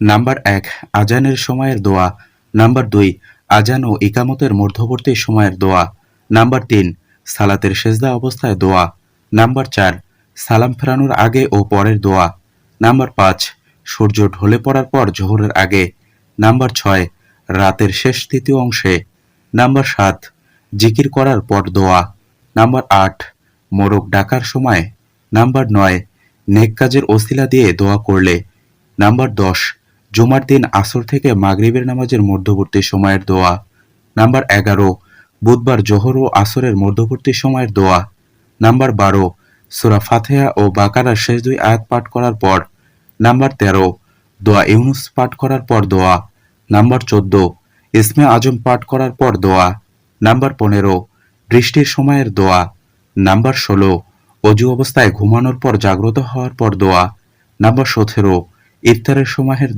Number ১, আজানের সময়ের দোয়া। নাম্বার ২, আজান ও ইকামতের মধ্যবর্তী সময়ের দোয়া। নাম্বার ৩, সালাতের সেজদা অবস্থায় দোয়া। নাম্বার ৪, সালাম ফেরানোর আগে ও পরের দোয়া। নাম্বার ৫, সূর্য ঢলে পড়ার পর জোহরের আগে। নাম্বার ৬, রাতের শেষ তৃতীয় অংশে। নাম্বার ৭, জিকির করার পর দোয়া। নাম্বার ৮, মোরগ ডাকার সময়। নাম্বার ৯, নেক কাজের ওসিলা দিয়ে দোয়া করলে। নাম্বার ১০, জুমার দিন আসর থেকে মাগরিবের নামাজের মধ্যবর্তী সময়ের দোয়া। নাম্বার ১১, বুধবার জোহর ও আসরের মধ্যবর্তী সময়ের দোয়া। নাম্বার ১২, সূরা ফাতিহা ও বাকারার শেষ ২ আয়াত পাঠ করার পর। নাম্বার ১৩, দোয়া ইউনুস পাঠ করার পর দোয়া। নাম্বার ১৪, ইসমে আজম পাঠ করার পর দোয়া। নাম্বার ১৫, বৃষ্টির সময়ের দোয়া। নাম্বার ১৬, অজু অবস্থায় ঘুমানোর পর জাগ্রত হওয়ার পর দোয়া। নাম্বার ১৭, ইফতারের সময়ের